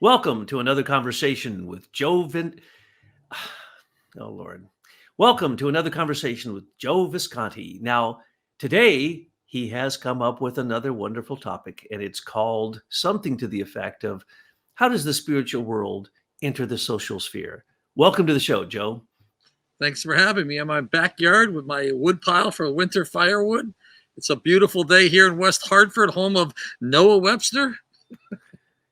Welcome to another conversation with Joe Oh Lord. Welcome to another conversation with Joe Visconti. Now, today he has come up with another wonderful topic, and it's called something to the effect of how does the spiritual world enter the social sphere? Welcome to the show, Joe. Thanks for having me in my backyard with my wood pile for winter firewood. It's a beautiful day here in West Hartford, home of Noah Webster.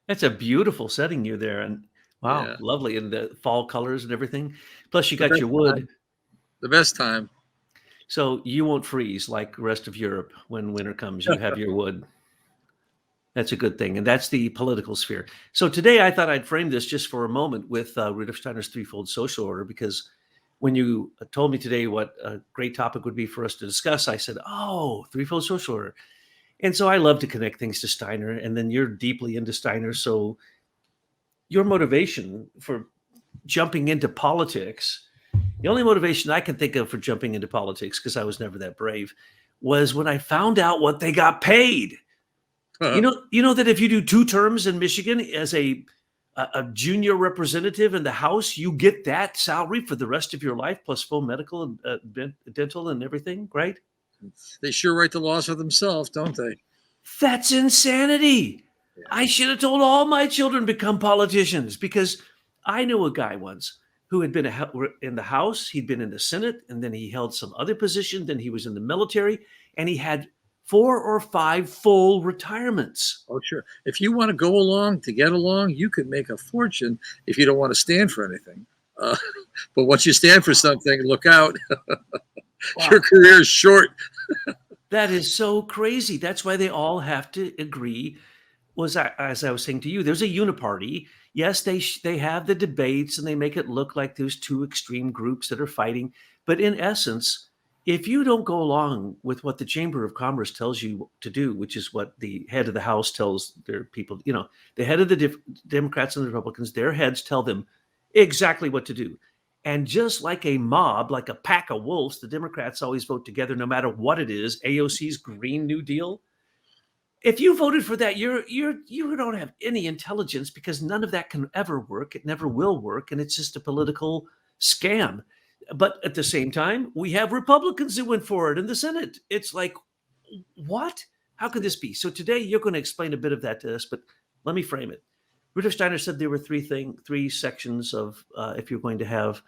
That's a beautiful setting you're there, and wow, Yeah, lovely, and the fall colors and everything. Plus, you the got best your wood. time. The best time. So you won't freeze like the rest of Europe when winter comes. You have your wood. That's a good thing. And that's the political sphere. So today I thought I'd frame this just for a moment with Rudolf Steiner's Threefold Social Order, because when you told me today what a great topic would be for us to discuss, I said, oh, Threefold Social Order. And so I love to connect things to Steiner. And then you're deeply into Steiner. So your motivation for jumping into politics, the only motivation I can think of for jumping into politics, because I was never that brave, was when I found out what they got paid. You know that if you do 2 terms in Michigan as a junior representative in the House, you get that salary for the rest of your life, plus full medical and dental and everything, right? They sure write the laws for themselves, don't they? That's insanity. Yeah. I should have told all my children to become politicians, because I knew a guy once who had been in the House, he'd been in the Senate, and then he held some other position, then he was in the military, and he had 4 or 5 full retirements. Oh, sure. If you want to go along to get along, you could make a fortune if you don't want to stand for anything. Uh, but once you stand for something, look out. Wow. Your career is short. That is so crazy. That's why they all have to agree. As I was saying to you, there's a uniparty. Yes, they have the debates and they make it look like there's 2 extreme groups that are fighting. But in essence, if you don't go along with what the Chamber of Commerce tells you to do, which is what the head of the House tells their people, the head of the Democrats and the Republicans, their heads tell them exactly what to do. And just like a mob, like a pack of wolves, the Democrats always vote together no matter what it is. AOC's Green New Deal. If you voted for that, you don't have any intelligence, because none of that can ever work. It never will work, and it's just a political scam. But at the same time, we have Republicans who went for it in the Senate. It's like, what? How could this be? So today you're going to explain a bit of that to us, but let me frame it. Rudolf Steiner said there were 3 sections of if you're going to have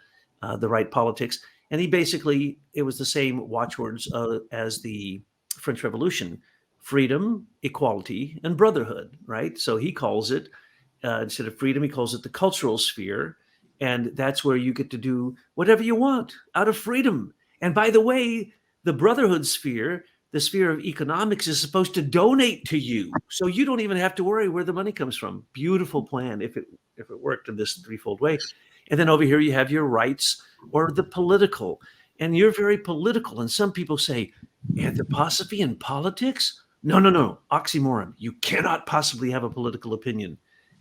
the right politics. And it was the same watchwords as the French Revolution: freedom, equality, and brotherhood, right? So he calls it, instead of freedom, he calls it the cultural sphere. And that's where you get to do whatever you want out of freedom. And by the way, the brotherhood sphere, the sphere of economics, is supposed to donate to you. So you don't even have to worry where the money comes from. Beautiful plan if it worked in this threefold way. And then over here you have your rights, or the political. And you're very political. And some people say, anthroposophy and politics? No. Oxymoron. You cannot possibly have a political opinion.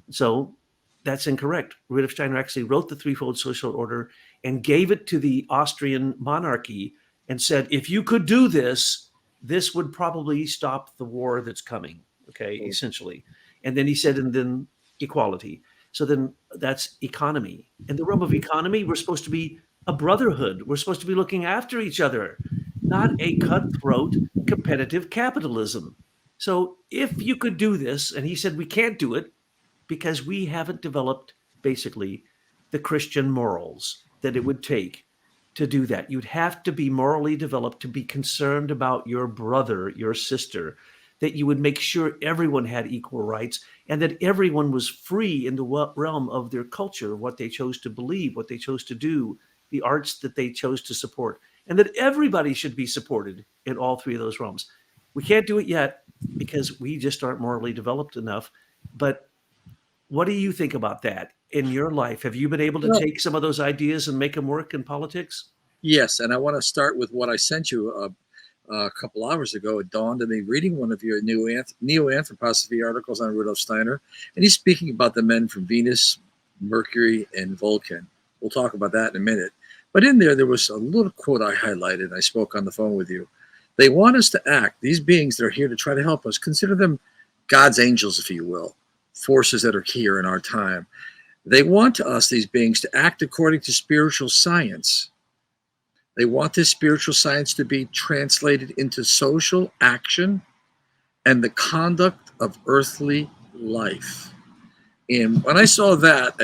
So that's incorrect. Rudolf Steiner actually wrote the Threefold Social Order and gave it to the Austrian monarchy and said, if you could do this, this would probably stop the war that's coming, okay, essentially. And then he said, and then equality. So then that's economy. In the realm of economy, we're supposed to be a brotherhood. We're supposed to be looking after each other, not a cutthroat competitive capitalism. So if you could do this, and he said we can't do it because we haven't developed basically the Christian morals that it would take to do that. You'd have to be morally developed to be concerned about your brother, your sister, that you would make sure everyone had equal rights, and that everyone was free in the realm of their culture, what they chose to believe, what they chose to do, the arts that they chose to support, and that everybody should be supported in all 3 of those realms. We can't do it yet because we just aren't morally developed enough. But what do you think about that in your life? Have you been able to take some of those ideas and make them work in politics? Yes, and I want to start with what I sent you a couple hours ago. It dawned on me reading one of your neo-anthroposophy articles on Rudolf Steiner, and he's speaking about the men from Venus, Mercury, and Vulcan. We'll talk about that in a minute. But in there was a little quote I highlighted, and I spoke on the phone with you. They want us to act, these beings that are here to try to help us, consider them God's angels, if you will. forces that are here in our time. They want us, these beings, to act according to spiritual science. They want this spiritual science to be translated into social action and the conduct of earthly life. And when I saw that,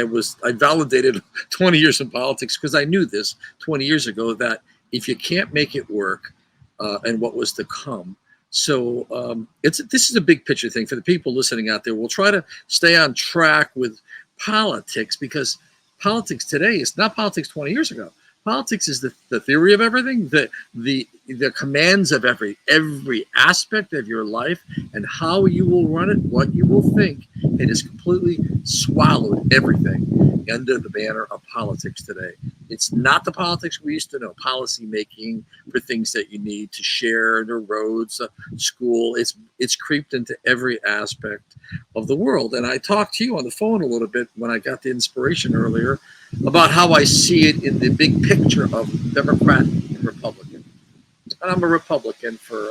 I validated 20 years in politics, because I knew this 20 years ago, that if you can't make it work, and what was to come. So this is a big picture thing for the people listening out there. We'll try to stay on track with politics, because politics today is not politics 20 years ago. Politics is the theory of everything, the commands of every aspect of your life, and how you will run it, what you will think. It has completely swallowed everything under the banner of politics today. It's not the politics we used to know, policy making for things that you need to share, the roads, school. It's creeped into every aspect of the world. And I talked to you on the phone a little bit when I got the inspiration earlier about how I see it in the big picture of Democrat and Republican. And I'm a Republican for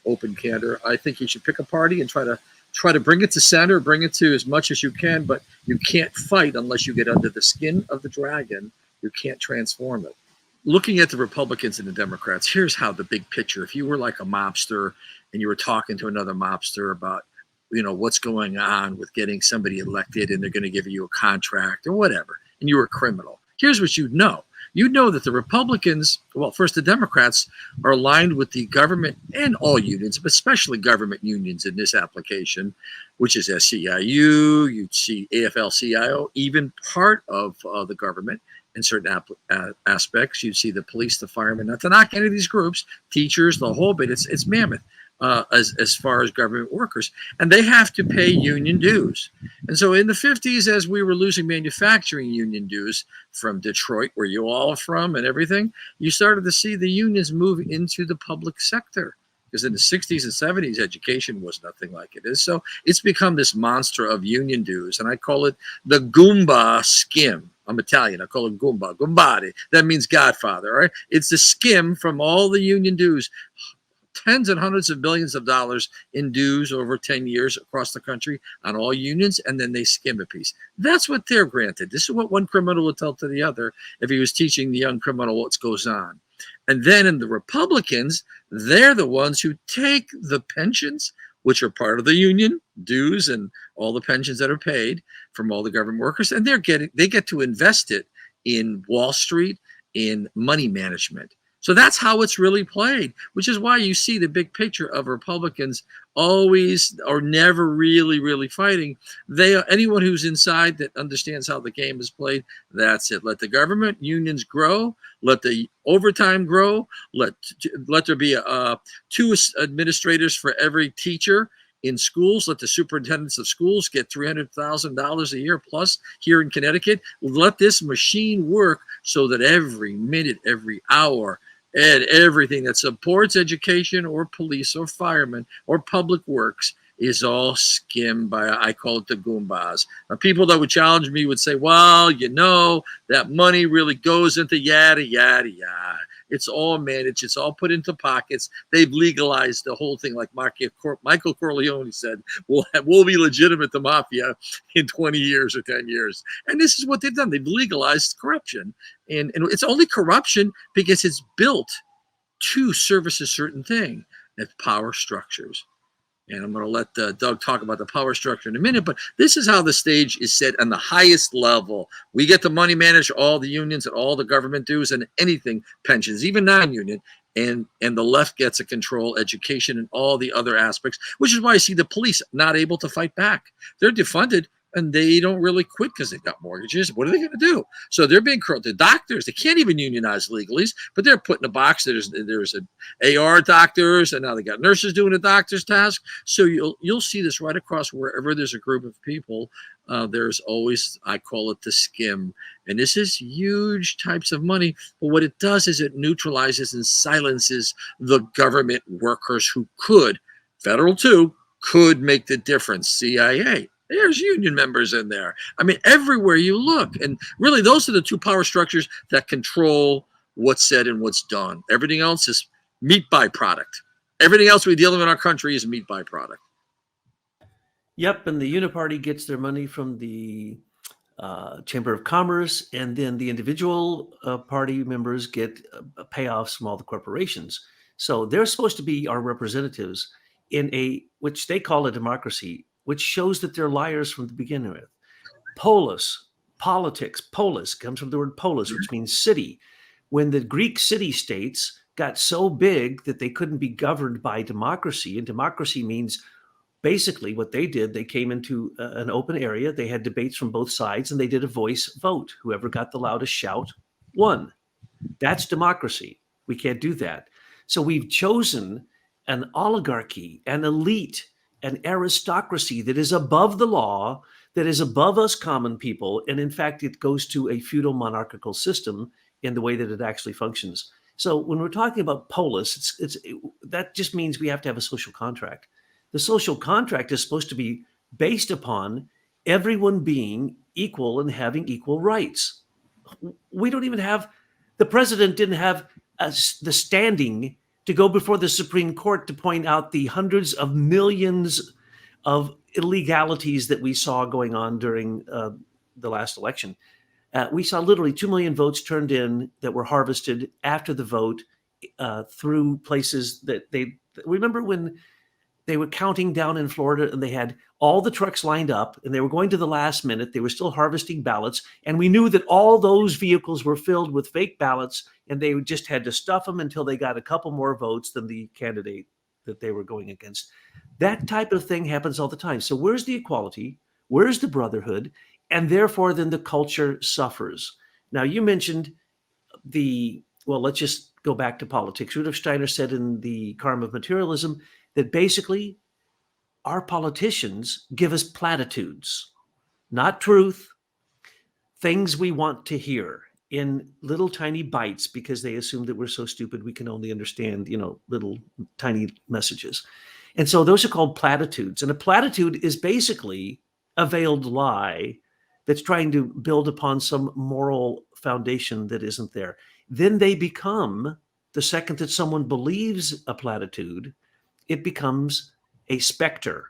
open candor. I think you should pick a party and try to bring it to center, bring it to as much as you can, but you can't fight unless you get under the skin of the dragon. You can't transform it. Looking at the Republicans and the Democrats, here's how the big picture. If you were like a mobster and you were talking to another mobster about, what's going on with getting somebody elected and they're going to give you a contract or whatever, and you were a criminal, here's what you'd know. You'd know that the Republicans, well, first, the Democrats are aligned with the government and all unions, but especially government unions in this application, which is SEIU, you'd see AFL-CIO, even part of the government in certain aspects. You'd see the police, the firemen, not to knock any of these groups, teachers, the whole bit. It's mammoth. As far as government workers, and they have to pay union dues. And so in the 50s, as we were losing manufacturing union dues from Detroit, where you all are from and everything, you started to see the unions move into the public sector. Because in the 60s and 70s, education was nothing like it is. So it's become this monster of union dues, and I call it the Goomba skim. I'm Italian. I call it Goomba, Gombade. That means Godfather. All right? It's the skim from all the union dues. Tens and hundreds of billions of dollars in dues over 10 years across the country on all unions, and then they skim a piece. That's what they're granted. This is what one criminal would tell to the other if he was teaching the young criminal what goes on. And then in the Republicans, they're the ones who take the pensions, which are part of the union dues and all the pensions that are paid from all the government workers, and they get to invest it in Wall Street, in money management. So that's how it's really played, which is why you see the big picture of Republicans always or never really fighting. Anyone who's inside that understands how the game is played, that's it. Let the government unions grow. Let the overtime grow. Let there be 2 administrators for every teacher in schools. Let the superintendents of schools get $300,000 a year plus here in Connecticut. Let this machine work so that every minute, every hour, and everything that supports education or police or firemen or public works is all skimmed by, I call it the Goombas. Now, people that would challenge me would say, well, that money really goes into yada, yada, yada. It's all managed. It's all put into pockets. They've legalized the whole thing. Like Michael Corleone said, we'll be legitimate, the mafia, in 20 years or 10 years. And this is what they've done. They've legalized corruption. And it's only corruption because it's built to service a certain thing, that's power structures. And I'm going to let Doug talk about the power structure in a minute, but this is how the stage is set on the highest level. We get the money manage all the unions and all the government dues and anything, pensions, even non-union, and the left gets to control education and all the other aspects, which is why I see the police not able to fight back. They're defunded, and they don't really quit because they've got mortgages. What are they going to do? So they're being corrupted. The doctors, they can't even unionize legally, but they're put in a box. There's an AR doctors, and now they got nurses doing the doctor's task. So you'll see this right across wherever there's a group of people. There's always, I call it the skim. And this is huge types of money. But what it does is it neutralizes and silences the government workers who could, federal too, could make the difference. CIA. There's union members in there. I mean, everywhere you look. And really, those are the 2 power structures that control what's said and what's done. Everything else is meat byproduct. Everything else we deal with in our country is meat byproduct. Yep, and the Uniparty gets their money from the Chamber of Commerce, and then the individual party members get payoffs from all the corporations. So they're supposed to be our representatives in a, which they call a democracy, which shows that they're liars from the beginning with. Polis, politics, polis comes from the word polis, which means city. When the Greek city states got so big that they couldn't be governed by democracy, and democracy means basically what they did, they came into an open area, they had debates from both sides, and they did a voice vote. Whoever got the loudest shout won. That's democracy. We can't do that. So we've chosen an oligarchy, an elite, an aristocracy that is above the law, that is above us common people. And in fact, it goes to a feudal monarchical system in the way that it actually functions. So when we're talking about polis, that just means we have to have a social contract. The social contract is supposed to be based upon everyone being equal and having equal rights. We don't even have, the president didn't have the standing to go before the Supreme Court to point out the hundreds of millions of illegalities that we saw going on during the last election. We saw literally 2 million votes turned in that were harvested after the vote through places that they, remember when they were counting down in Florida and they had all the trucks lined up and they were going to the last minute. They were still harvesting ballots. And we knew that all those vehicles were filled with fake ballots and they just had to stuff them until they got a couple more votes than the candidate that they were going against. That type of thing happens all the time. So where's the equality? Where's the brotherhood? And therefore, then the culture suffers. Now, you mentioned well, let's just go back to politics. Rudolf Steiner said in The Karma of Materialism that basically our politicians give us platitudes, not truth, things we want to hear in little tiny bites because they assume that we're so stupid we can only understand, little tiny messages. And so those are called platitudes. And a platitude is basically a veiled lie that's trying to build upon some moral foundation that isn't there. Then they become, the second that someone believes a platitude, it becomes a specter,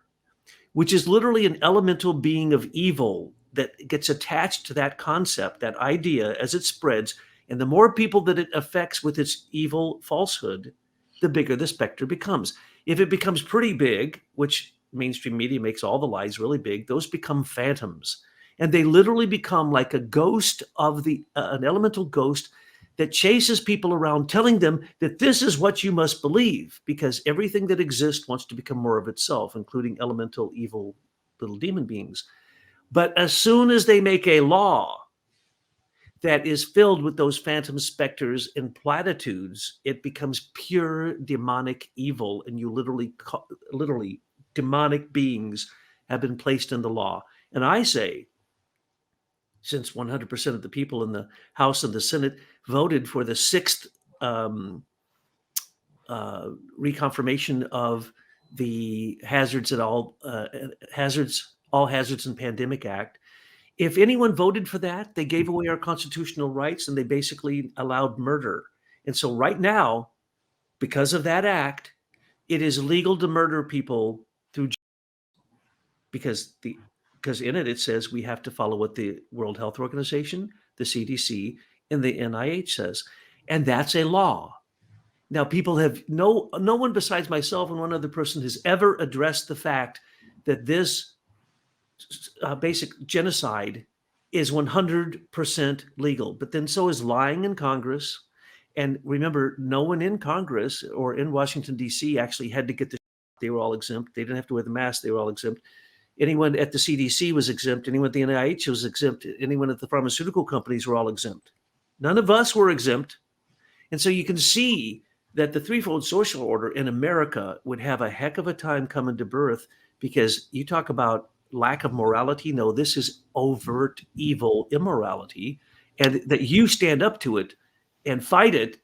which is literally an elemental being of evil that gets attached to that concept, that idea as it spreads. And the more people that it affects with its evil falsehood, the bigger the specter becomes. If it becomes pretty big, which mainstream media makes all the lies really big, those become phantoms. And they literally become like a ghost of an elemental ghost that chases people around telling them that this is what you must believe, because everything that exists wants to become more of itself, including elemental evil little demon beings. But as soon as they make a law that is filled with those phantom specters and platitudes, it becomes pure demonic evil. And you literally demonic beings have been placed in the law. And I say, since 100% of the people in the House and the Senate voted for the sixth reconfirmation of the All Hazards and Pandemic Act, if anyone voted for that, they gave away our constitutional rights and they basically allowed murder. And so right now, because of that act, it is legal to murder people through, because in it says we have to follow what the World Health Organization, the CDC, and the NIH says. And that's a law. Now, people have no one besides myself and one other person has ever addressed the fact that this basic genocide is 100% legal. But then so is lying in Congress. And remember, no one in Congress or in Washington, D.C. actually had to get the shot. They were all exempt. They didn't have to wear the mask. They were all exempt. Anyone at the CDC was exempt. Anyone at the NIH was exempt. Anyone at the pharmaceutical companies were all exempt. None of us were exempt. And so you can see that the threefold social order in America would have a heck of a time coming to birth, because you talk about lack of morality. No, this is overt evil immorality, and that you stand up to it and fight it.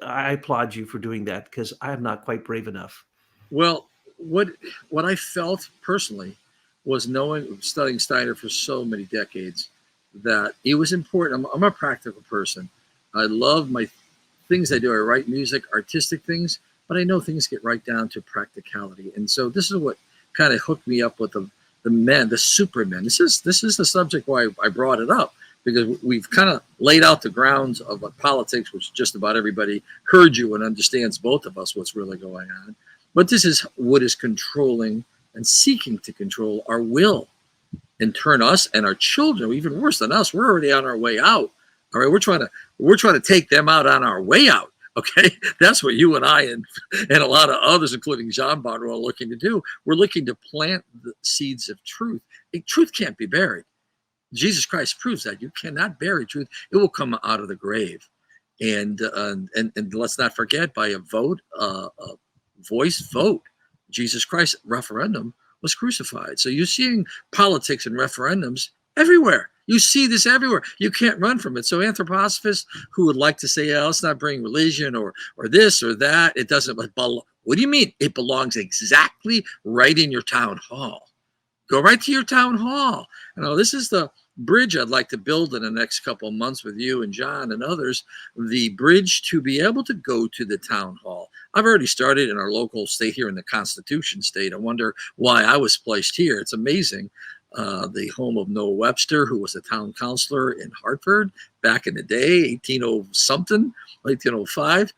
I applaud you for doing that, because I am not quite brave enough. Well, what I felt personally was studying Steiner for so many decades, that it was important. I'm a practical person. I love my things I do. I write music, artistic things, but I know things get right down to practicality. And so this is what kind of hooked me up with the men, the supermen. This is the subject why I brought it up, because we've kind of laid out the grounds of politics, which just about everybody heard you and understands both of us what's really going on. But this is what is controlling and seeking to control our will and turn us and our children, even worse than us. We're already on our way out. All right, we're trying to take them out on our way out. Okay, that's what you and I and a lot of others, including Jean Bonner, are looking to do. We're looking to plant the seeds of truth. Truth can't be buried. Jesus Christ proves that you cannot bury truth; it will come out of the grave. And let's not forget, by a vote, a voice vote, Jesus Christ referendum was crucified. So you're seeing politics and referendums everywhere. You see this everywhere. You can't run from it. So anthroposophists who would like to say, oh, let's not bring religion or this or that, it doesn't. What do you mean? It belongs exactly right in your town hall. Go right to your town hall. This is the bridge I'd like to build in the next couple of months with you and John and others, the bridge to be able to go to the town hall. I've already started in our local state here in the Constitution state. I wonder why I was placed here. It's amazing. The home of Noah Webster, who was a town councilor in Hartford back in the day, 1800-something, 1805.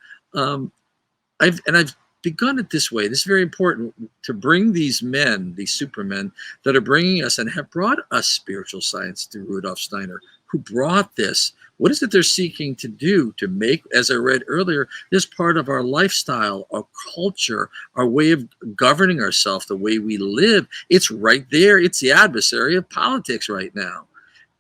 I've begun it this way. This is very important, to bring these men, these supermen that are bringing us and have brought us spiritual science through Rudolf Steiner, who brought this. What is it they're seeking to do to make, as I read earlier, this part of our lifestyle, our culture, our way of governing ourselves, the way we live? It's right there. It's the adversary of politics right now.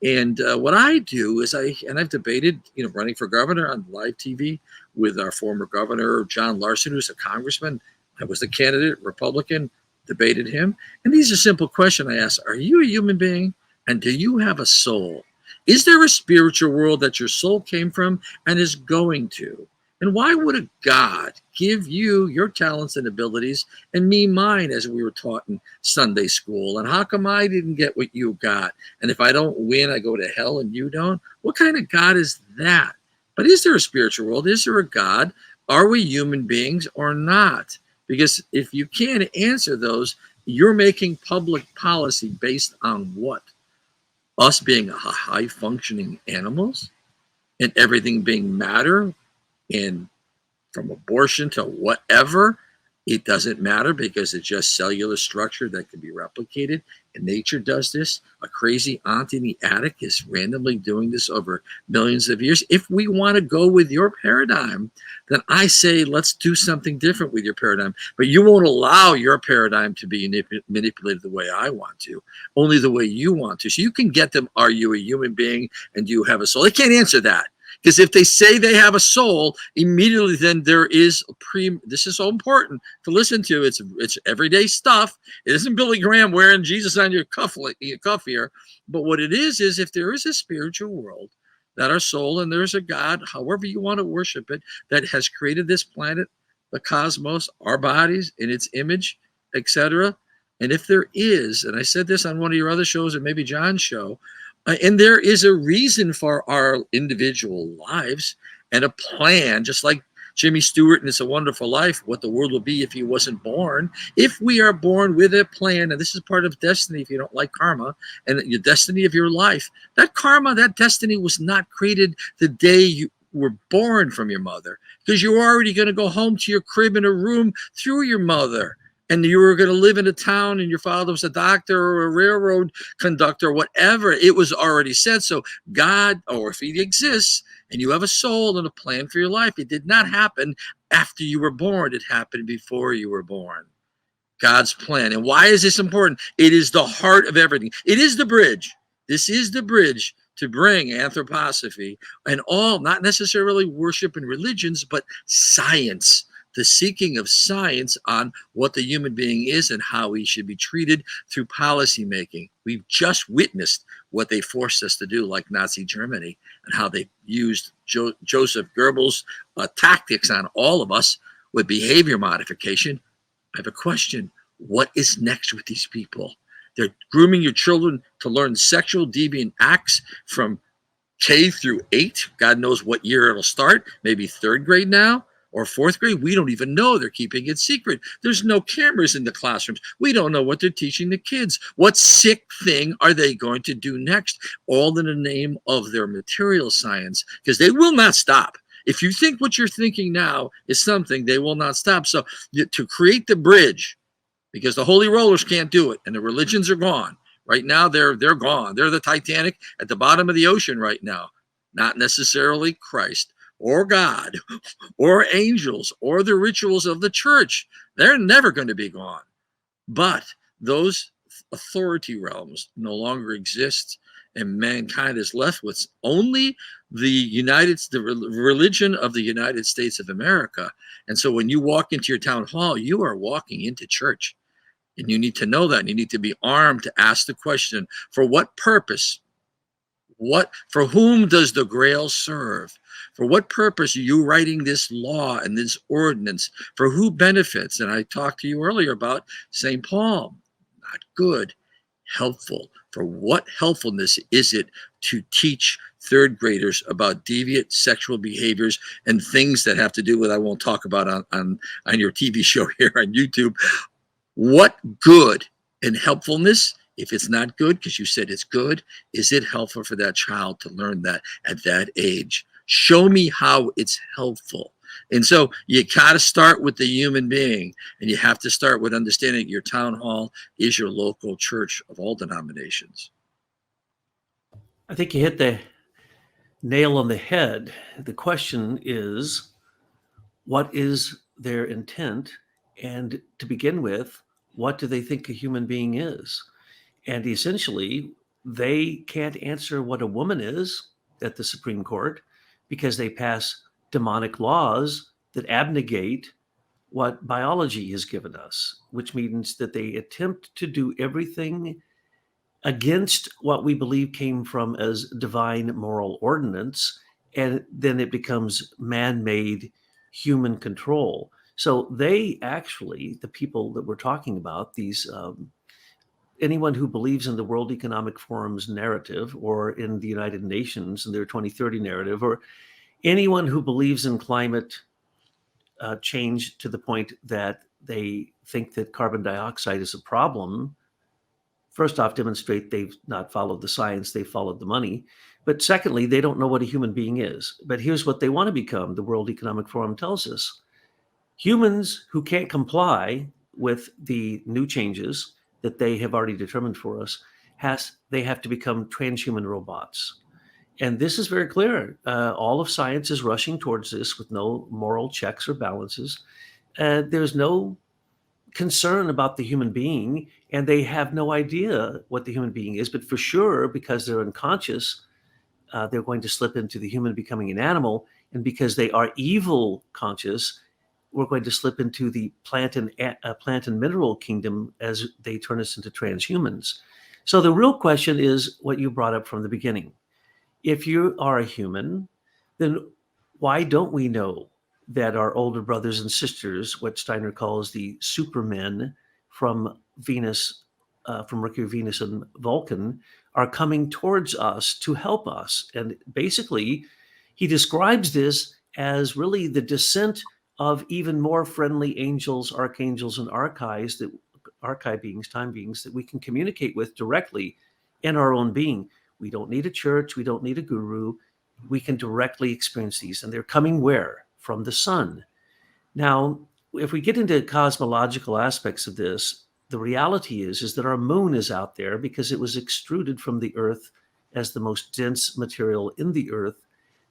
And what I do is I've debated, running for governor on live TV with our former governor, John Larson, who's a congressman. I was the candidate, Republican, debated him. And these are simple questions I ask. Are you a human being? And do you have a soul? Is there a spiritual world that your soul came from and is going to? And why would a God give you your talents and abilities and me mine, as we were taught in Sunday school? And how come I didn't get what you got? And if I don't win, I go to hell and you don't? What kind of God is that? But is there a spiritual world? Is there a God? Are we human beings or not? Because if you can't answer those, you're making public policy based on what? Us being high-functioning animals and everything being matter, and from abortion to whatever, it doesn't matter because it's just cellular structure that can be replicated. And nature does this. A crazy aunt in the attic is randomly doing this over millions of years. If we want to go with your paradigm, then I say let's do something different with your paradigm. But you won't allow your paradigm to be manipulated the way I want to, only the way you want to. So you can get them, are you a human being and do you have a soul? They can't answer that. Because if they say they have a soul, immediately then there is this is so important to listen to. It's everyday stuff. It isn't Billy Graham wearing Jesus on your cuff here. But what it is if there is a spiritual world, that our soul, and there's a God, however you want to worship it, that has created this planet, the cosmos, our bodies in its image, etc. And if there is, and I said this on one of your other shows, or maybe John's show, and there is a reason for our individual lives and a plan, just like Jimmy Stewart and It's a Wonderful Life, what the world will be if he wasn't born. If we are born with a plan, and this is part of destiny if you don't like karma, and the destiny of your life, that karma, that destiny was not created the day you were born from your mother, because you're already going to go home to your crib in a room through your mother. And you were going to live in a town and your father was a doctor or a railroad conductor or whatever. It was already said. So God, or if he exists and you have a soul and a plan for your life, it did not happen after you were born. It happened before you were born. God's plan. And why is this important? It is the heart of everything. It is the bridge. This is the bridge to bring anthroposophy and all, not necessarily worship and religions, but science. The seeking of science on what the human being is and how he should be treated through policy making. We've just witnessed what they forced us to do, like Nazi Germany, and how they used Joseph Goebbels' tactics on all of us with behavior modification. I have a question. What is next with these people? They're grooming your children to learn sexual deviant acts from K through 8. God knows what year it'll start, maybe third grade now. or fourth grade. We don't even know. They're keeping it secret. There's no cameras in the classrooms. We don't know what they're teaching the kids. What sick thing are they going to do next? All in the name of their material science, because they will not stop. If you think what you're thinking now is something, they will not stop. So to create the bridge, because the holy rollers can't do it and the religions are gone. Right now, they're gone. They're the Titanic at the bottom of the ocean right now. Not necessarily Christ or God or angels or the rituals of the church. They're never going to be gone. But those authority realms no longer exist, and mankind is left with only the religion of the United States of America. And so when you walk into your town hall, you are walking into church. And you need to know that. And you need to be armed to ask the question, for what purpose? For whom does the Grail serve? For what purpose are you writing this law and this ordinance? For who benefits? And I talked to you earlier about St. Paul. Not good, helpful. For what helpfulness is it to teach third graders about deviant sexual behaviors and things that have to do with, I won't talk about on your TV show here on YouTube. What good and helpfulness, if it's not good, because you said it's good, is it helpful for that child to learn that at that age? Show me how it's helpful. And so you got to start with the human being, and you have to start with understanding your town hall is your local church of all denominations. I think you hit the nail on the head. The question is, what is their intent? And to begin with, what do they think a human being is? And essentially, they can't answer what a woman is at the Supreme Court because they pass demonic laws that abnegate what biology has given us, which means that they attempt to do everything against what we believe came from as divine moral ordinance, and then it becomes man-made human control. So they actually, the people that we're talking about, these anyone who believes in the World Economic Forum's narrative or in the United Nations and their 2030 narrative, or anyone who believes in climate change to the point that they think that carbon dioxide is a problem, first off, demonstrate they've not followed the science, they've followed the money. But secondly, they don't know what a human being is. But here's what they want to become, the World Economic Forum tells us. Humans who can't comply with the new changes that they have already determined for us, they have to become transhuman robots. And this is very clear. All of science is rushing towards this with no moral checks or balances. There's no concern about the human being, and they have no idea what the human being is. But for sure, because they're unconscious, they're going to slip into the human becoming an animal. And because they are evil conscious, we're going to slip into the plant and mineral kingdom as they turn us into transhumans. So the real question is what you brought up from the beginning. If you are a human, then why don't we know that our older brothers and sisters, what Steiner calls the supermen from Venus, from Mercury, Venus, and Vulcan, are coming towards us to help us? And basically, he describes this as really the descent of even more friendly angels, archangels, and archive beings, time beings that we can communicate with directly in our own being. We don't need a church. We don't need a guru. We can directly experience these. And they're coming where? From the sun. Now, if we get into cosmological aspects of this, the reality is that our moon is out there because it was extruded from the earth as the most dense material in the earth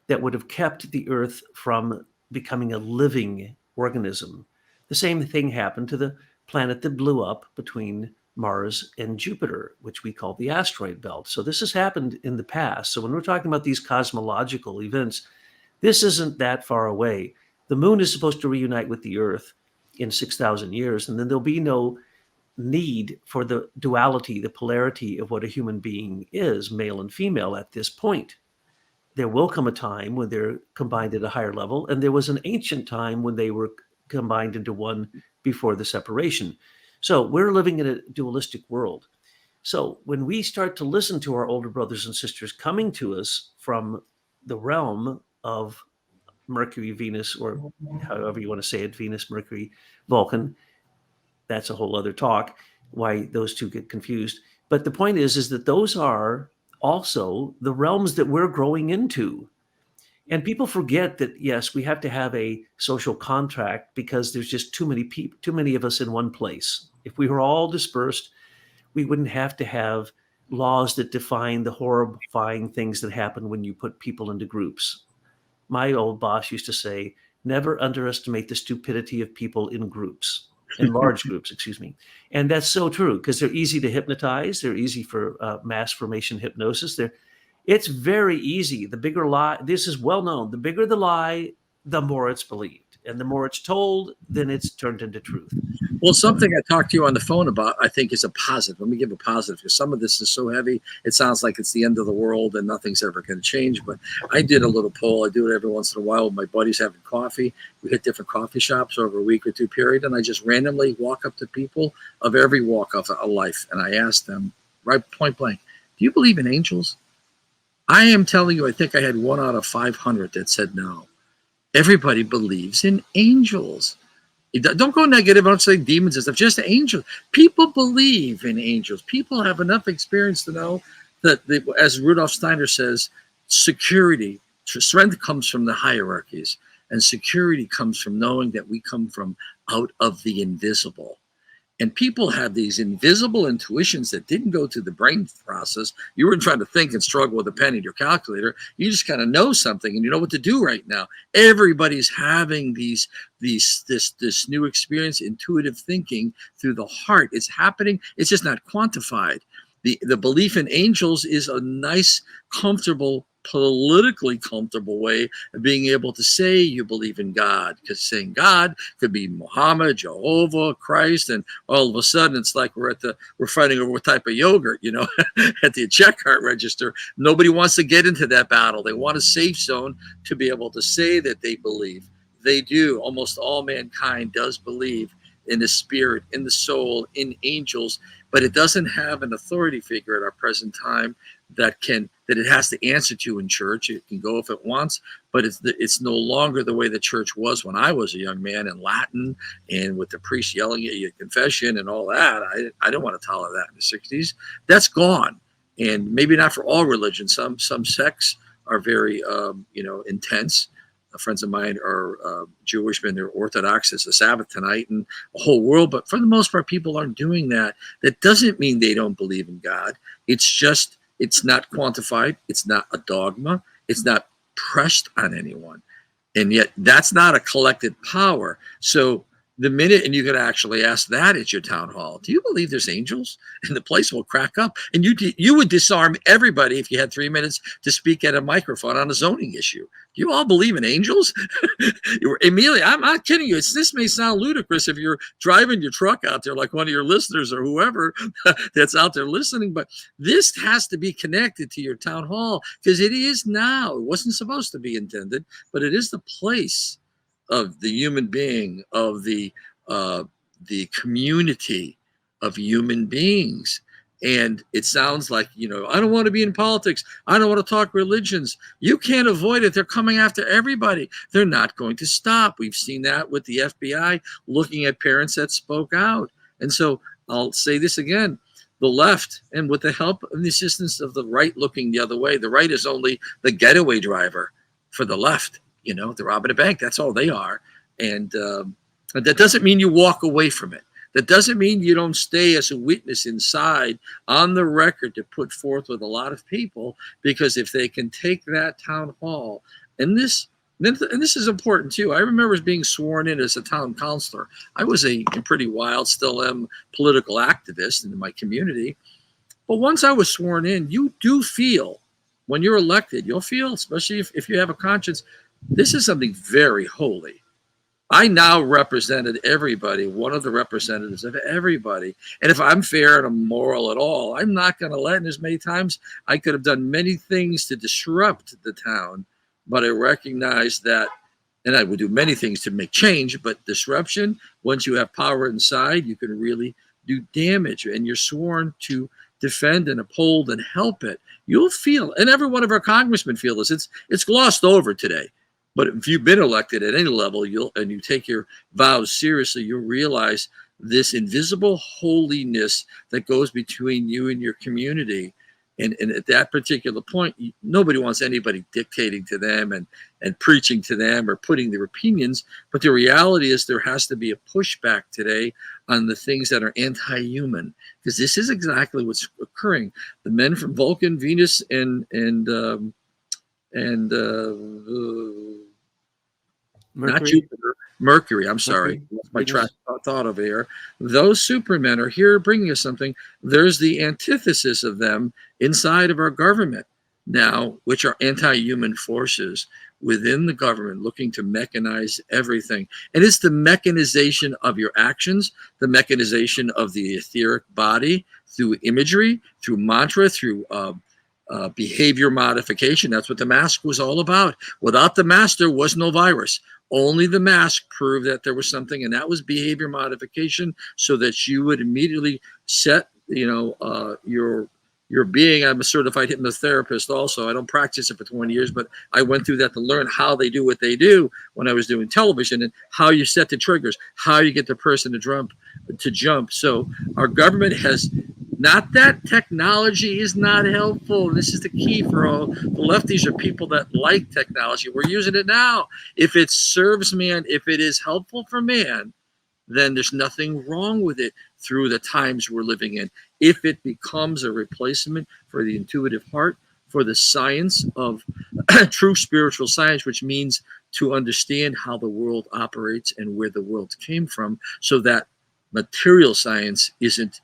that would have kept the earth from becoming a living organism. The same thing happened to the planet that blew up between Mars and Jupiter, which we call the asteroid belt. So this has happened in the past. So when we're talking about these cosmological events, this isn't that far away. The moon is supposed to reunite with the earth in 6,000 years, and then there'll be no need for the duality, the polarity of what a human being is, male and female, at this point. There will come a time when they're combined at a higher level, and there was an ancient time when they were combined into one before the separation. So we're living in a dualistic world. So when we start to listen to our older brothers and sisters coming to us from the realm of Mercury, Venus, or however you want to say it, Venus, Mercury, Vulcan. That's a whole other talk, why those two get confused. But the point is that those are also the realms that we're growing into. And people forget that, yes, we have to have a social contract because there's just too many people, too many of us in one place. If we were all dispersed, we wouldn't have to have laws that define the horrifying things that happen when you put people into groups. My old boss used to say, never underestimate the stupidity of people in groups, in large groups, excuse me. And that's so true because they're easy to hypnotize. They're easy for mass formation hypnosis. It's very easy. The bigger lie, this is well known, the bigger the lie, the more it's believed. And the more it's told, then it's turned into truth. Well, something I talked to you on the phone about, I think, is a positive. Let me give a positive, because some of this is so heavy, it sounds like it's the end of the world and nothing's ever going to change. But I did a little poll. I do it every once in a while with my buddies having coffee. We hit different coffee shops over a week or two period, and I just randomly walk up to people of every walk of life, and I ask them, right point blank, do you believe in angels? I am telling you, I think I had 1 out of 500 that said no. Everybody believes in angels. Don't go negative. Don't say demons and stuff. Just angels. People believe in angels. People have enough experience to know that, as Rudolf Steiner says, security, strength comes from the hierarchies, and security comes from knowing that we come from out of the invisible. And people have these invisible intuitions that didn't go through the brain process. You weren't trying to think and struggle with a pen and your calculator. You just kind of know something and you know what to do right now. Everybody's having this new experience, intuitive thinking through the heart. It's happening. It's just not quantified. The belief in angels is a nice, comfortable, politically comfortable way of being able to say you believe in God, because saying God could be Muhammad, Jehovah, Christ, and all of a sudden it's like we're fighting over what type of yogurt, at the checkout register. Nobody wants to get into that battle. They want a safe zone to be able to say that they believe. They do. Almost all mankind does believe in the spirit, in the soul, in angels, but it doesn't have an authority figure at our present time that it has to answer to in church. It can go if it wants, but it's no longer the way the church was when I was a young man, in Latin and with the priest yelling at you at confession and all that. I didn't want to tolerate that in the 60s. That's gone, and maybe not for all religions. Some sects are very intense. Friends of mine are Jewish, and they're Orthodox. It's the Sabbath tonight and a whole world. But for the most part, people aren't doing that. That doesn't mean they don't believe in God. It's not quantified. It's not a dogma. It's not pressed on anyone. And yet that's not a collected power. So the minute, and you could actually ask that at your town hall, do you believe there's angels? And the place will crack up. And you would disarm everybody if you had 3 minutes to speak at a microphone on a zoning issue. Do you all believe in angels? Emilia, I'm not kidding you. This may sound ludicrous if you're driving your truck out there like one of your listeners or whoever that's out there listening, but this has to be connected to your town hall, because it is now. It wasn't supposed to be intended, but it is the place of the human being, of the community of human beings. And it sounds like, I don't want to be in politics. I don't want to talk religions. You can't avoid it. They're coming after everybody. They're not going to stop. We've seen that with the FBI looking at parents that spoke out. And so I'll say this again. The left, and with the help and the assistance of the right looking the other way, the right is only the getaway driver for the left. They're robbing a bank. That's all they are. And that doesn't mean you walk away from it. That doesn't mean you don't stay as a witness inside on the record to put forth with a lot of people, because if they can take that town hall, and this is important too. I remember being sworn in as a town councilor. I was a pretty wild, still am, political activist in my community. But once I was sworn in, you do feel, when you're elected, you'll feel, especially if you have a conscience, this is something very holy. I now represented everybody, one of the representatives of everybody. And if I'm fair and I'm moral at all, I'm not going to let, and as many times I could have done many things to disrupt the town, but I recognize that, and I would do many things to make change, but disruption, once you have power inside, you can really do damage, and you're sworn to defend and uphold and help it. You'll feel, and every one of our congressmen feel this. It's glossed over today. But if you've been elected at any level, and you take your vows seriously, you'll realize this invisible holiness that goes between you and your community. And at that particular point, nobody wants anybody dictating to them and preaching to them or putting their opinions. But the reality is there has to be a pushback today on the things that are anti-human, because this is exactly what's occurring. The men from Vulcan, Venus, and not Mercury, Jupiter, Mercury. I'm sorry, my thought over here. Those supermen are here bringing us something. There's the antithesis of them inside of our government now, which are anti-human forces within the government looking to mechanize everything. And it's the mechanization of your actions, the mechanization of the etheric body through imagery, through mantra, through behavior modification. That's what the mask was all about. Without the mask, there was no virus. Only the mask proved that there was something, and that was behavior modification, so that you would immediately set, your being. I'm a certified hypnotherapist also. I don't practice it for 20 years, but I went through that to learn how they do what they do when I was doing television, and how you set the triggers, how you get the person to jump. So our government has, not that technology is not helpful. This is the key for all. The lefties are people that like technology. We're using it now. If it serves man, if it is helpful for man, then there's nothing wrong with it through the times we're living in. If it becomes a replacement for the intuitive heart, for the science of true spiritual science, which means to understand how the world operates and where the world came from, so that material science isn't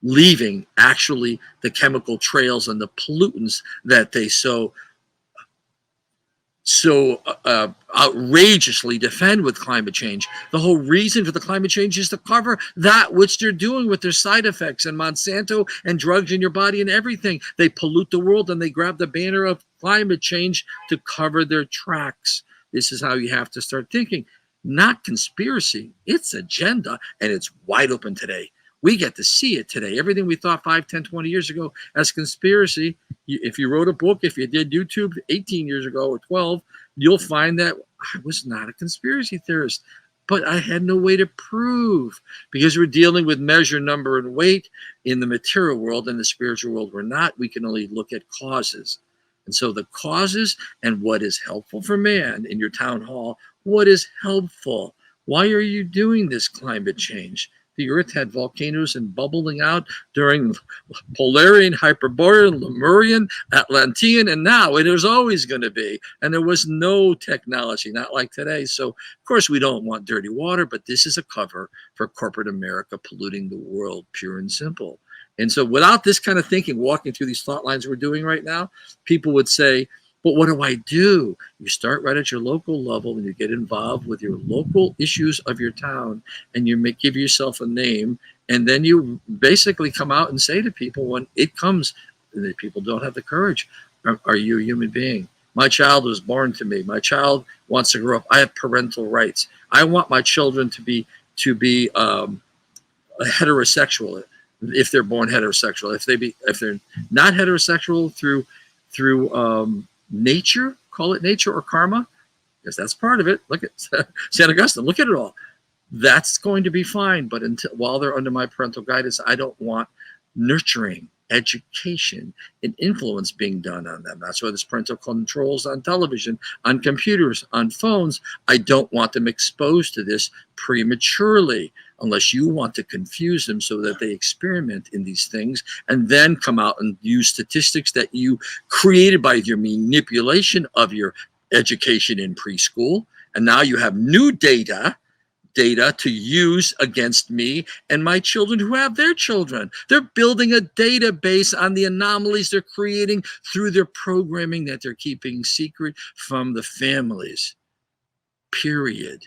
leaving actually the chemical trails and the pollutants that they so outrageously defend with climate change. The whole reason for the climate change is to cover that which they're doing with their side effects and Monsanto and drugs in your body and everything. They pollute the world, and they grab the banner of climate change to cover their tracks. This is how you have to start thinking. Not conspiracy, it's agenda, and it's wide open today. We get to see it today. Everything we thought 5, 10, 20 years ago as conspiracy, if you wrote a book, if you did YouTube 18 years ago or 12, you'll find that I was not a conspiracy theorist, but I had no way to prove, because we're dealing with measure, number, and weight in the material world. In the spiritual world, we're not. We can only look at causes. And so the causes and what is helpful for man in your town hall, what is helpful? Why are you doing this climate change? The earth had volcanoes and bubbling out during Polarian, Hyperborean, Lemurian, Atlantean, and now it is always going to be. And there was no technology, not like today. So, of course, we don't want dirty water, but this is a cover for corporate America polluting the world, pure and simple. And so without this kind of thinking, walking through these thought lines we're doing right now, people would say, but what do I do? You start right at your local level, and you get involved with your local issues of your town, and you give yourself a name, and then you basically come out and say to people when it comes, that people don't have the courage. Are you a human being? My child was born to me. My child wants to grow up. I have parental rights. I want my children to be heterosexual if they're born heterosexual. If they're not heterosexual through nature, call it nature or karma, because that's part of it. Look at St. Augustine, look at it all. That's going to be fine. But while they're under my parental guidance, I don't want nurturing, education, and influence being done on them. That's why there's parental controls on television, on computers, on phones. I don't want them exposed to this prematurely, unless you want to confuse them so that they experiment in these things and then come out and use statistics that you created by your manipulation of your education in preschool. And now you have new data to use against me and my children who have their children. They're building a database on the anomalies they're creating through their programming that they're keeping secret from the families. Period.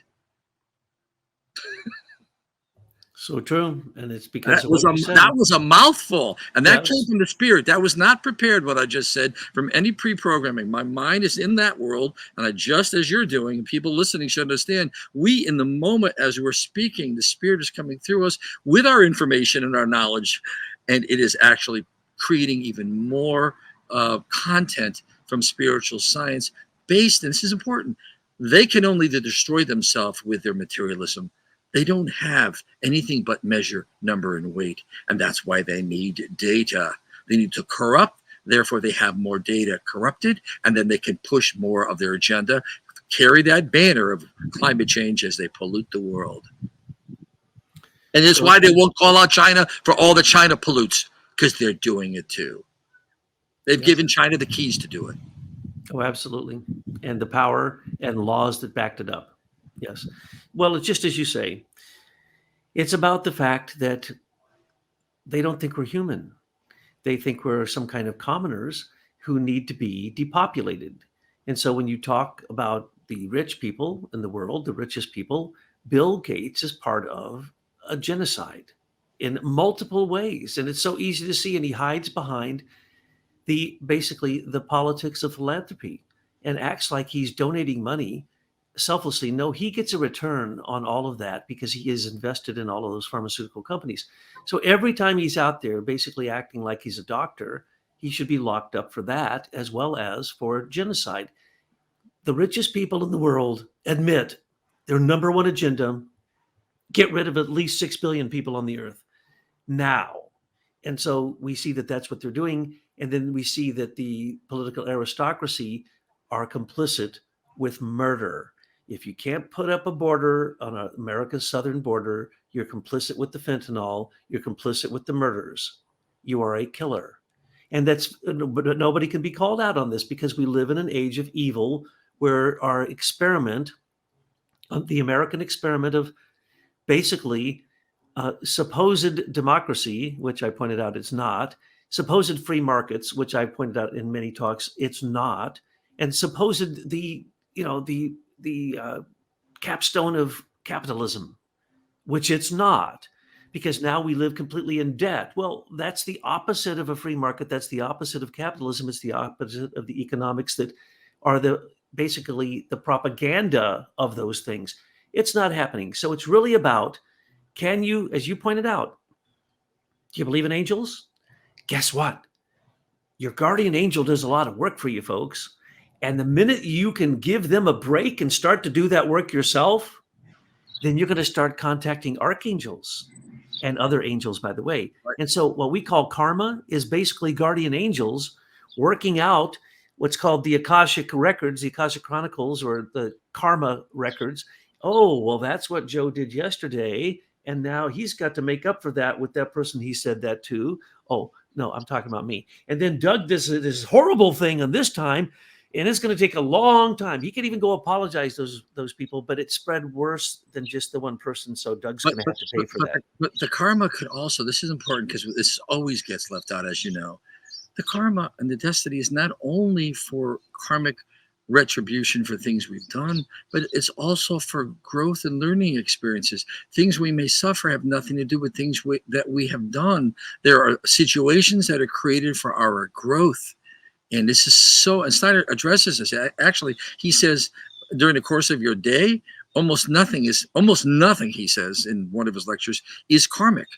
So true, and it's because that was a mouthful, and that came from the spirit. That was not prepared, what I just said, from any pre-programming. My mind is in that world, and I, just as you're doing, and people listening should understand, we, in the moment as we're speaking, the spirit is coming through us with our information and our knowledge, and it is actually creating even more content from spiritual science based, and this is important, they can only destroy themselves with their materialism. They don't have anything but measure, number, and weight. And that's why they need data. They need to corrupt. Therefore, they have more data corrupted, and then they can push more of their agenda, carry that banner of climate change as they pollute the world. And it's why they won't call out China for all that China pollutes, because they're doing it too. They've given China the keys to do it. Oh, absolutely. And the power and laws that backed it up. Yes. Well, it's just as you say, it's about the fact that they don't think we're human. They think we're some kind of commoners who need to be depopulated. And so when you talk about the rich people in the world, the richest people, Bill Gates is part of a genocide in multiple ways. And it's so easy to see. And he hides behind basically the politics of philanthropy and acts like he's donating money selflessly. No, he gets a return on all of that because he is invested in all of those pharmaceutical companies. So every time he's out there basically acting like he's a doctor, he should be locked up for that as well as for genocide. The richest people in the world admit their number one agenda: get rid of at least 6 billion people on the earth now. And so we see that that's what they're doing. And then we see that the political aristocracy are complicit with murder. If you can't put up a border on America's southern border, you're complicit with the fentanyl, you're complicit with the murders. You are a killer. And but nobody can be called out on this because we live in an age of evil where our experiment, the American experiment of basically supposed democracy, which I pointed out it's not, supposed free markets, which I pointed out in many talks, it's not, and supposed the capstone of capitalism, which it's not, because now we live completely in debt. Well, that's the opposite of a free market. That's the opposite of capitalism. It's the opposite of the economics that are basically the propaganda of those things. It's not happening. So it's really about, can you, as you pointed out, do you believe in angels? Guess what? Your guardian angel does a lot of work for you, folks. And the minute you can give them a break and start to do that work yourself, then you're going to start contacting archangels and other angels, by the way. Right. And so what we call karma is basically guardian angels working out what's called the Akashic records, the Akashic Chronicles, or the karma records. Oh, well, that's what Joe did yesterday. And now he's got to make up for that with that person he said that to. Oh, no, I'm talking about me. And then Doug did this horrible thing on this time, and it's going to take a long time. He can even go apologize to those people, but it spread worse than just the one person. So Doug's going to have to pay for that. But the karma could also, this is important because this always gets left out, as you know. The karma and the destiny is not only for karmic retribution for things we've done, but it's also for growth and learning experiences. Things we may suffer have nothing to do with things that we have done. There are situations that are created for our growth. And this is so, and Steiner addresses this. Actually, he says, during the course of your day, almost nothing, he says in one of his lectures, is karmic.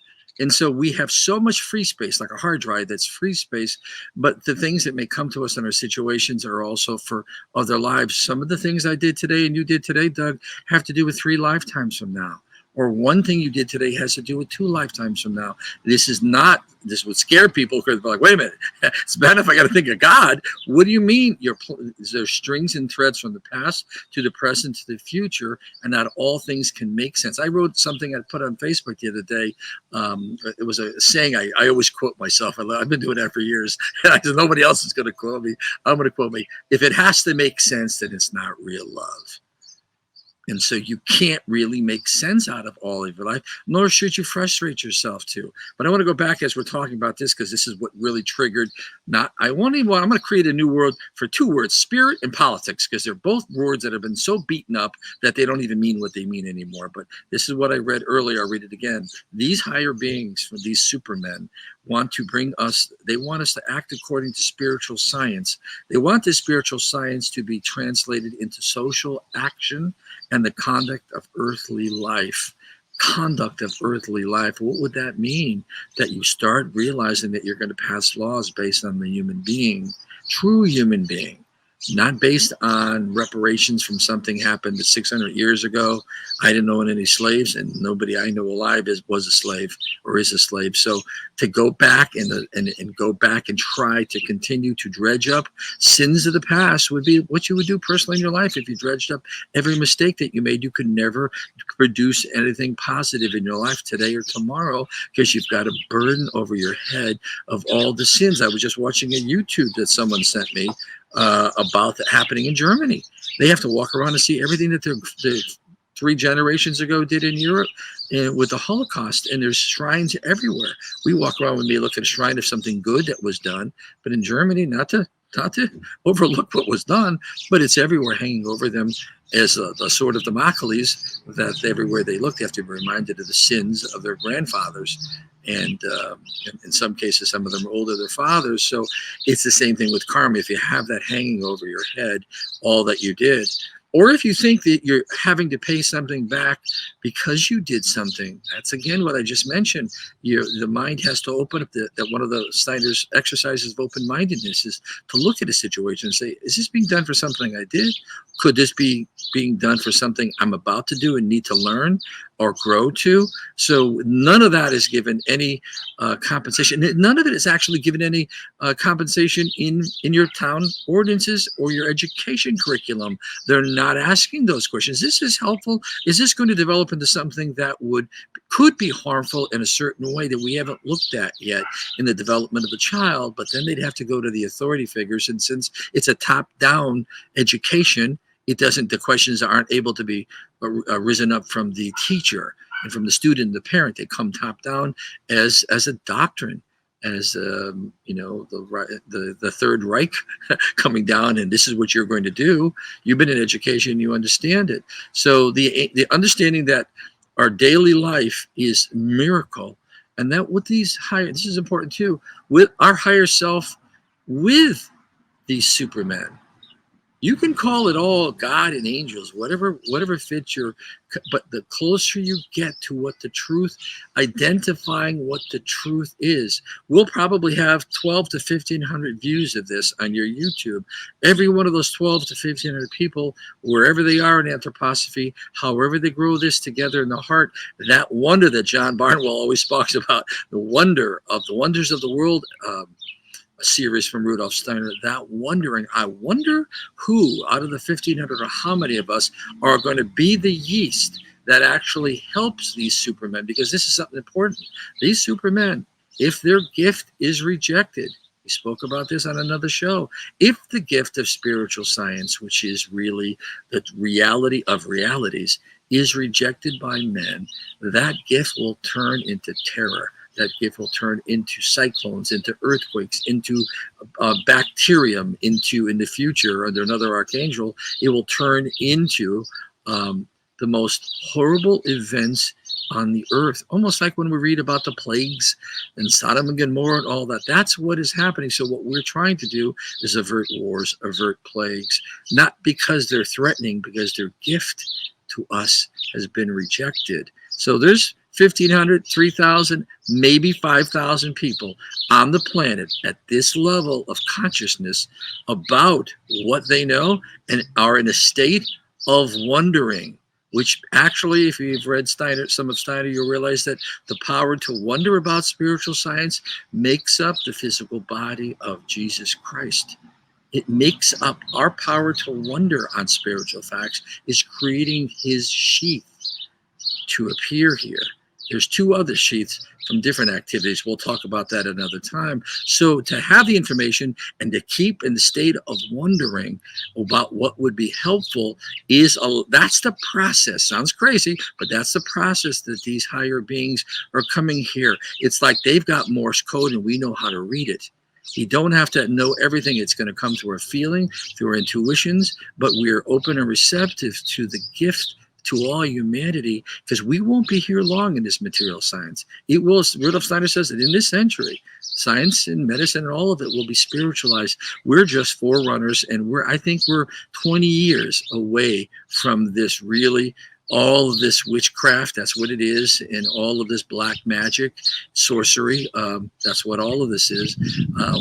And so we have so much free space, like a hard drive that's free space, but the things that may come to us in our situations are also for other lives. Some of the things I did today and you did today, Doug, have to do with 3 lifetimes from now. Or one thing you did today has to do with 2 lifetimes from now. This would scare people because they're like, wait a minute, it's bad enough I got to think of God. What do you mean? There's strings and threads from the past to the present to the future, and not all things can make sense. I wrote something I put on Facebook the other day. It was a saying I always quote myself. I've been doing that for years. And I said, nobody else is going to quote me. I'm going to quote me. If it has to make sense, then it's not real love. And so you can't really make sense out of all of your life, nor should you frustrate yourself too. But I want to go back as we're talking about this, because this is what really triggered. I'm going to create a new word for 2 words, spirit and politics, because they're both words that have been so beaten up that they don't even mean what they mean anymore. But this is what I read earlier. I'll read it again. These higher beings, these supermen, want us to act according to spiritual science. They want this spiritual science to be translated into social action and the conduct of earthly life. Conduct of earthly life. What would that mean? That you start realizing that you're going to pass laws based on the human being, true human being, not based on reparations from something happened 600 years ago. I didn't own any slaves, and nobody I know alive was a slave or is a slave. So to go back and go back and try to continue to dredge up sins of the past would be what you would do personally in your life. If you dredged up every mistake that you made, you could never produce anything positive in your life today or tomorrow, because you've got a burden over your head of all the sins. I was just watching a YouTube that someone sent me about that happening in Germany. They have to walk around and see everything that their 3 generations ago did in Europe and with the Holocaust, and there's shrines everywhere. We walk around and may look at a shrine of something good that was done, but in Germany, not to overlook what was done, but it's everywhere, hanging over them as the sword of Damocles, that everywhere they look, they have to be reminded of the sins of their grandfathers. And in some cases, some of them are older, their fathers. So it's the same thing with karma. If you have that hanging over your head, all that you did, or if you think that you're having to pay something back because you did something, that's again what I just mentioned. The mind has to open up. That one of the Steiner's exercises of open-mindedness is to look at a situation and say, is this being done for something I did? Could this be being done for something I'm about to do and need to learn or grow to? So none of that is given any compensation. None of it is actually given any compensation in your town ordinances or your education curriculum. They're not asking those questions. This is helpful. Is this going to develop into something that could be harmful in a certain way that we haven't looked at yet in the development of the child? But then they'd have to go to the authority figures, and since it's a top-down education, the questions aren't able to be risen up from the teacher and from the student and the parent. They come top down as a doctrine, as the Third Reich coming down, and this is what you're going to do. You've been in education, you understand it. So the understanding that our daily life is miracle, and that with this is important too, with our higher self, with these supermen. You can call it all God and angels, whatever fits but the closer you get to what the truth, identifying what the truth is. We'll probably have 12 to 1,500 views of this on your YouTube. Every one of those 12 to 1,500 people, wherever they are in anthroposophy, however they grow this together in the heart, that wonder that John Barnwell always talks about, the wonders of the world, series from Rudolf Steiner, that wondering, I wonder who out of the 1,500 or how many of us are going to be the yeast that actually helps these supermen, because this is something important. These supermen, if their gift is rejected, we spoke about this on another show, if the gift of spiritual science, which is really the reality of realities, is rejected by men, that gift will turn into terror. That gift will turn into cyclones, into earthquakes, into bacterium, into, in the future, under another archangel, it will turn into the most horrible events on the earth. Almost like when we read about the plagues and Sodom and Gomorrah and all that. That's what is happening. So what we're trying to do is avert wars, avert plagues, not because they're threatening, because their gift to us has been rejected. So there's 1,500, 3,000, maybe 5,000 people on the planet at this level of consciousness about what they know and are in a state of wondering, which actually, if you've read Steiner, some of Steiner, you'll realize that the power to wonder about spiritual science makes up the physical body of Jesus Christ. It makes up our power to wonder on spiritual facts, is creating his sheath to appear here. There's 2 other sheaths from different activities. We'll talk about that another time. So to have the information and to keep in the state of wondering about what would be helpful that's the process. Sounds crazy, but that's the process that these higher beings are coming here. It's like they've got Morse code and we know how to read it. You don't have to know everything. It's going to come through our feeling, through our intuitions, but we are open and receptive to the gift to all humanity, because we won't be here long in this material science. It will, Rudolf Steiner says that in this century, science and medicine and all of it will be spiritualized. We're just forerunners, and I think we're 20 years away from this really all of this witchcraft, that's what it is, and all of this black magic, sorcery, that's what all of this is,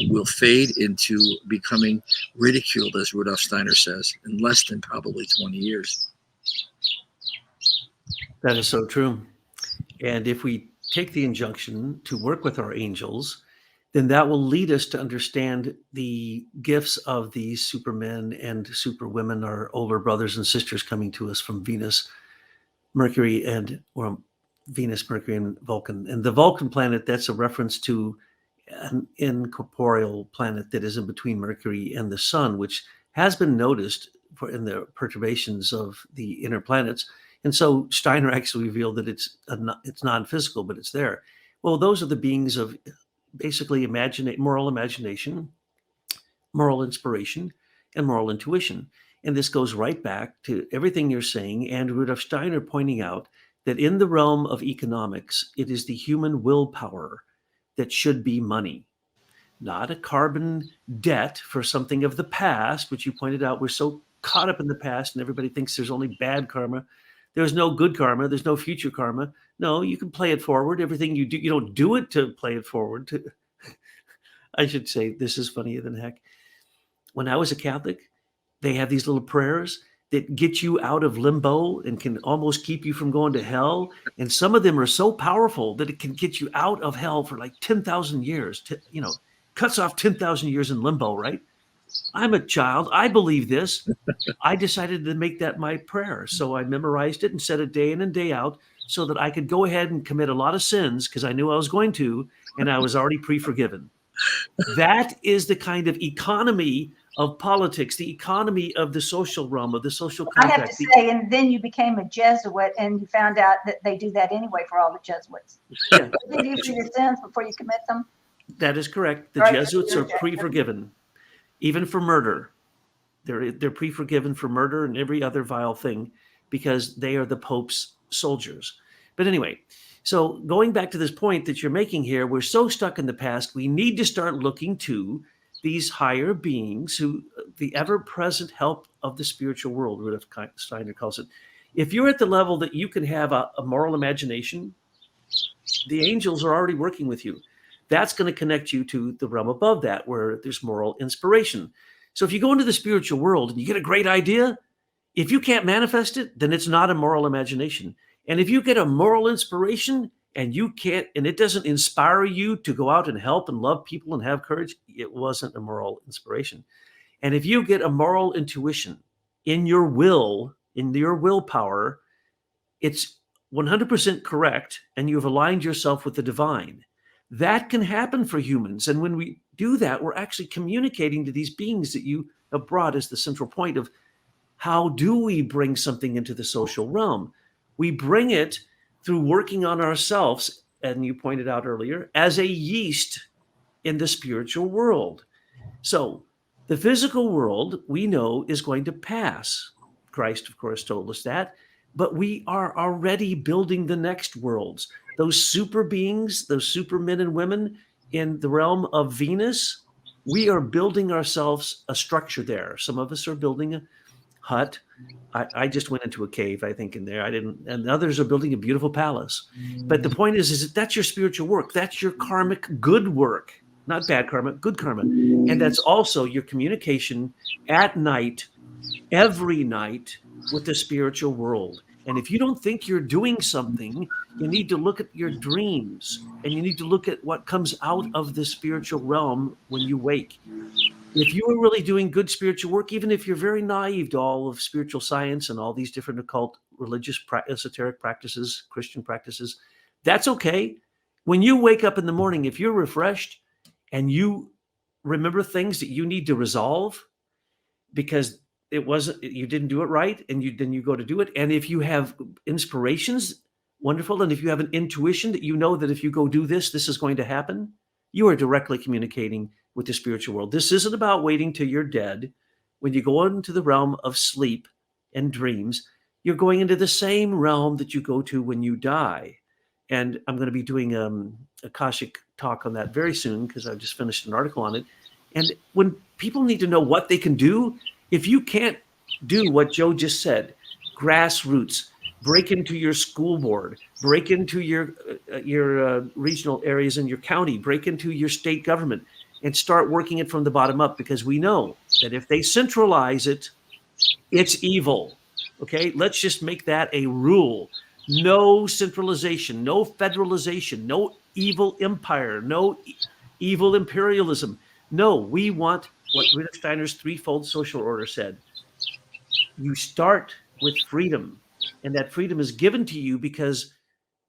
will fade into becoming ridiculed, as Rudolf Steiner says, in less than probably 20 years. That is so true. And if we take the injunction to work with our angels, then that will lead us to understand the gifts of these supermen and superwomen, our older brothers and sisters coming to us from Venus, Mercury, and Venus, Mercury, and Vulcan. And the Vulcan planet, that's a reference to an incorporeal planet that is in between Mercury and the sun, which has been noticed in the perturbations of the inner planets. And so Steiner actually revealed that it's non-physical, but it's there. Well, those are the beings of basically moral imagination, moral inspiration, and moral intuition. And this goes right back to everything you're saying, and Rudolf Steiner pointing out that in the realm of economics, it is the human willpower that should be money, not a carbon debt for something of the past, which you pointed out. We're so caught up in the past, and everybody thinks there's only bad karma. There's no good karma. There's no future karma. No, you can play it forward. Everything you do, you don't do it to play it forward. I should say, this is funnier than heck. When I was a Catholic, they have these little prayers that get you out of limbo and can almost keep you from going to hell. And some of them are so powerful that it can get you out of hell for like 10,000 years. Cuts off 10,000 years in limbo, right? I'm a child. I believe this. I decided to make that my prayer. So I memorized it and said it day in and day out so that I could go ahead and commit a lot of sins because I knew I was going to, and I was already pre-forgiven. That is the kind of economy of politics, the economy of the social realm, of the social contract. I have to say, and then you became a Jesuit and you found out that they do that anyway for all the Jesuits. Yeah. They do for your sins before you commit them. That is correct. The Jesuits are pre-forgiven, even for murder. They're pre-forgiven for murder and every other vile thing because they are the Pope's soldiers. But anyway, so going back to this point that you're making here, we're so stuck in the past, we need to start looking to these higher beings who, the ever-present help of the spiritual world, Rudolf Steiner calls it. If you're at the level that you can have a moral imagination, the angels are already working with you. That's going to connect you to the realm above that, where there's moral inspiration. So if you go into the spiritual world and you get a great idea, if you can't manifest it, then it's not a moral imagination. And if you get a moral inspiration and you can't, and it doesn't inspire you to go out and help and love people and have courage, it wasn't a moral inspiration. And if you get a moral intuition in your will, in your willpower, it's 100% correct, and you've aligned yourself with the divine. That can happen for humans. And when we do that, we're actually communicating to these beings that you have brought as the central point of how do we bring something into the social realm? We bring it through working on ourselves, and you pointed out earlier, as a yeast in the spiritual world. So the physical world, we know, is going to pass. Christ, of course, told us that. But we are already building the next worlds. Those super beings, those super men and women in the realm of Venus, we are building ourselves a structure there. Some of us are building a hut. I just went into a cave, I think, in there. I didn't, and others are building a beautiful palace. But the point is that that's your spiritual work. That's your karmic good work, not bad karma, good karma. And that's also your communication at night, every night, with the spiritual world. And if you don't think you're doing something, you need to look at your dreams, and you need to look at what comes out of the spiritual realm when you wake. If you are really doing good spiritual work, even if you're very naive to all of spiritual science and all these different occult, religious, esoteric practices, Christian practices, that's okay. When you wake up in the morning, if you're refreshed and you remember things that you need to resolve because you didn't do it right, and then you go to do it. And if you have inspirations, wonderful. And if you have an intuition that you know that if you go do this, this is going to happen, you are directly communicating with the spiritual world. This isn't about waiting till you're dead. When you go into the realm of sleep and dreams, you're going into the same realm that you go to when you die. And I'm going to be doing a Akashic talk on that very soon because I just finished an article on it. And when people need to know what they can do, if you can't do what Joe just said, grassroots, break into your school board, break into your regional areas in your county, break into your state government, and start working it from the bottom up, because we know that if they centralize it, it's evil. Okay, let's just make that a rule. No centralization, no federalization, no evil empire, no evil imperialism. No, we want what Rudolf Steiner's threefold social order said. You start with freedom, and that freedom is given to you because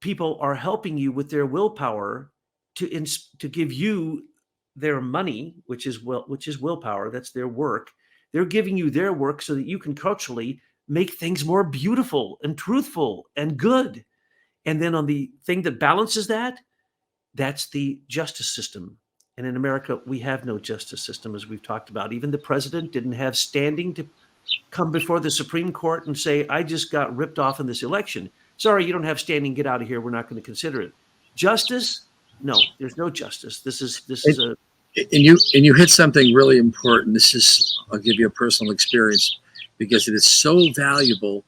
people are helping you with their willpower to give you their money, which is willpower. That's their work. They're giving you their work so that you can culturally make things more beautiful and truthful and good. And then on the thing that balances that, that's the justice system. And in America, we have no justice system, as we've talked about. Even the president didn't have standing to come before the Supreme Court and say, I just got ripped off in this election. Sorry, you don't have standing. Get out of here. We're not going to consider it. Justice? No, there's no justice. This is a. And you hit something really important. I'll give you a personal experience, because it is so valuable.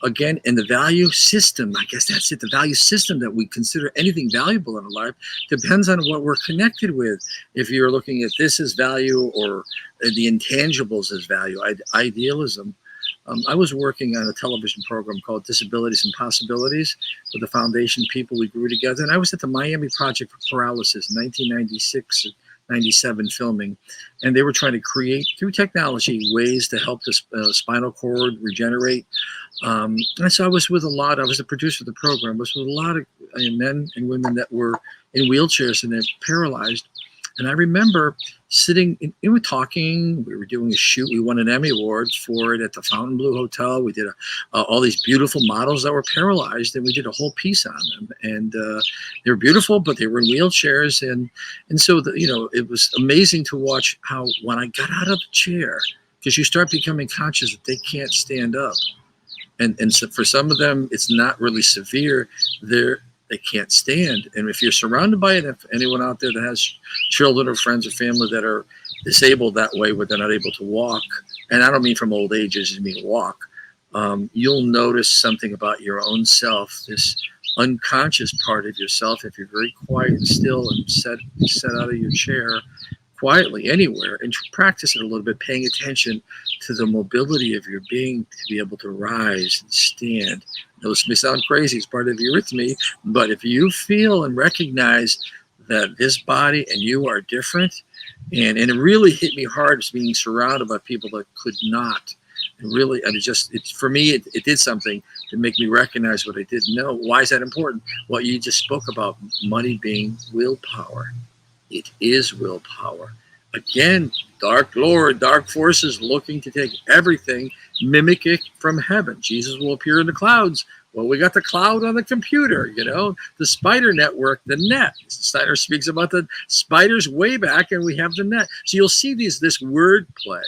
Again, in the value system, I guess that's it. The value system that we consider anything valuable in our life depends on what we're connected with. If you're looking at this as value, or the intangibles as value, idealism. I was working on a television program called Disabilities and Possibilities with the foundation people. We grew together, and I was at the Miami Project for Paralysis in 1996. 97 filming, and they were trying to create through technology ways to help the spinal cord regenerate. And so I was the producer of the program, I was with a lot of men and women that were in wheelchairs and they're paralyzed. And I remember sitting, we were talking, we were doing a shoot. We won an Emmy Award for it at the Fontainebleau Hotel. We did all these beautiful models that were paralyzed, and we did a whole piece on them. And they were beautiful, but they were in wheelchairs. And so, it was amazing to watch how when I got out of the chair, because you start becoming conscious that they can't stand up. And so for some of them, it's not really severe. They can't stand. And if you're surrounded by it, if anyone out there that has children or friends or family that are disabled that way, where they're not able to walk, and I don't mean from old age, I just mean walk, you'll notice something about your own self, this unconscious part of yourself. If you're very quiet and still and set out of your chair quietly anywhere and practice it a little bit, paying attention to the mobility of your being to be able to rise and stand. Now, this may sound crazy, it's part of your eurythmy, but if you feel and recognize that this body and you are different, and it really hit me hard as being surrounded by people that could not. And really, for me, it did something to make me recognize what I didn't know. Why is that important? What you just spoke about, money being willpower. It is willpower. Again, dark lord, dark forces looking to take everything, mimic it from heaven. Jesus will appear in the clouds. Well, we got the cloud on the computer, the spider network, the net. Steiner speaks about the spiders way back, and we have the net. So you'll see this word play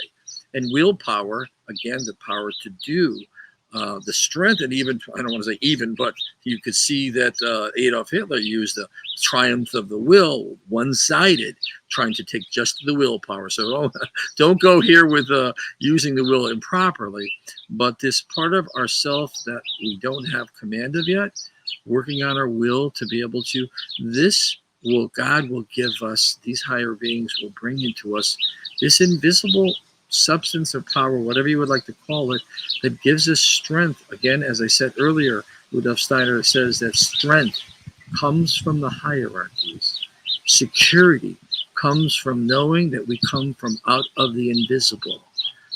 and willpower, again, the power to do, the strength, and even, I don't want to say even, but you could see that Adolf Hitler used the triumph of the will, one-sided, trying to take just the willpower. So don't go here with using the will improperly, but this part of ourself that we don't have command of yet, working on our will to be able to, God will give us, these higher beings will bring into us this invisible substance or power, whatever you would like to call it, that gives us strength. Again, as I said earlier, Rudolf Steiner says that strength comes from the hierarchies. Security comes from knowing that we come from out of the invisible.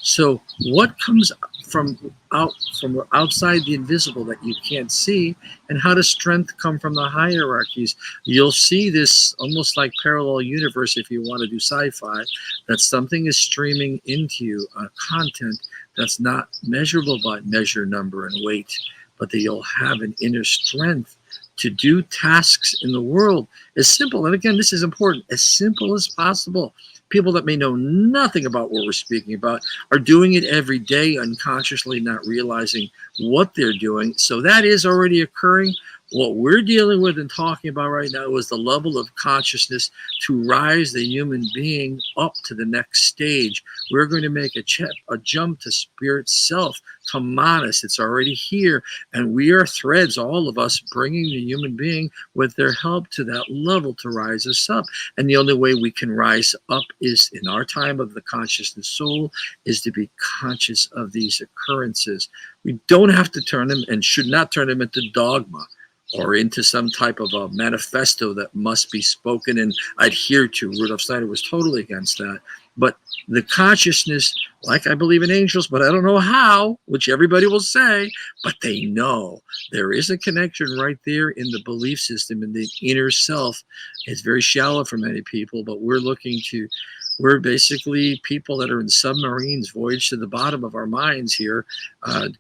So what comes from outside the invisible that you can't see, and how does strength come from the hierarchies? You'll see this almost like parallel universe if you want to do sci-fi, that something is streaming into you, content that's not measurable by measure, number, and weight, but that you'll have an inner strength to do tasks in the world as simple, and again, this is important, as simple as possible. People that may know nothing about what we're speaking about are doing it every day, unconsciously not realizing what they're doing. So that is already occurring. What we're dealing with and talking about right now is the level of consciousness to rise the human being up to the next stage. We're going to make a jump to spirit self, to manas. It's already here. And we are threads, all of us, bringing the human being with their help to that level to rise us up. And the only way we can rise up is in our time of the consciousness soul is to be conscious of these occurrences. We don't have to turn them and should not turn them into dogma or into some type of a manifesto that must be spoken and adhered to. Rudolf Steiner was totally against that. But the consciousness, like I believe in angels, but I don't know how, which everybody will say, but they know. There is a connection right there in the belief system, in the inner self. It's very shallow for many people, but we're basically people that are in submarines, voyage to the bottom of our minds here,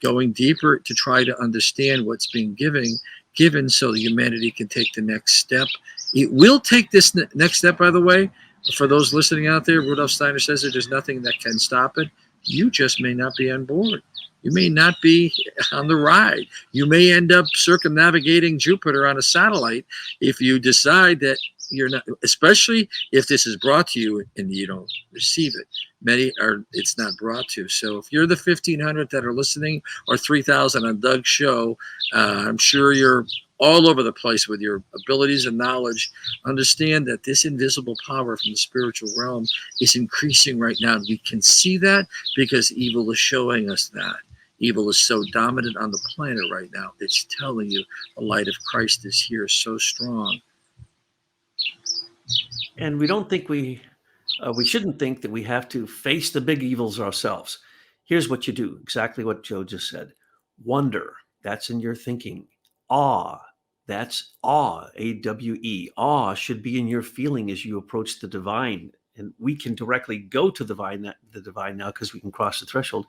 going deeper to try to understand what's being given so humanity can take the next step. It will take this next step, by the way. For those listening out there, Rudolf Steiner says that there's nothing that can stop it. You just may not be on board. You may not be on the ride. You may end up circumnavigating Jupiter on a satellite if you decide that you're not, especially if this is brought to you and you don't receive it. Many are, it's not brought to. So if you're the 1,500 that are listening or 3,000 on Doug's show, I'm sure you're all over the place with your abilities and knowledge. Understand that this invisible power from the spiritual realm is increasing right now. We can see that because evil is showing us that. Evil is so dominant on the planet right now. It's telling you the light of Christ is here so strong. And we don't think we shouldn't think that we have to face the big evils ourselves. Here's what you do, exactly what Joe just said. Wonder, that's in your thinking. Awe, that's awe, A-W-E. Awe should be in your feeling as you approach the divine. And we can directly go to the divine now because we can cross the threshold.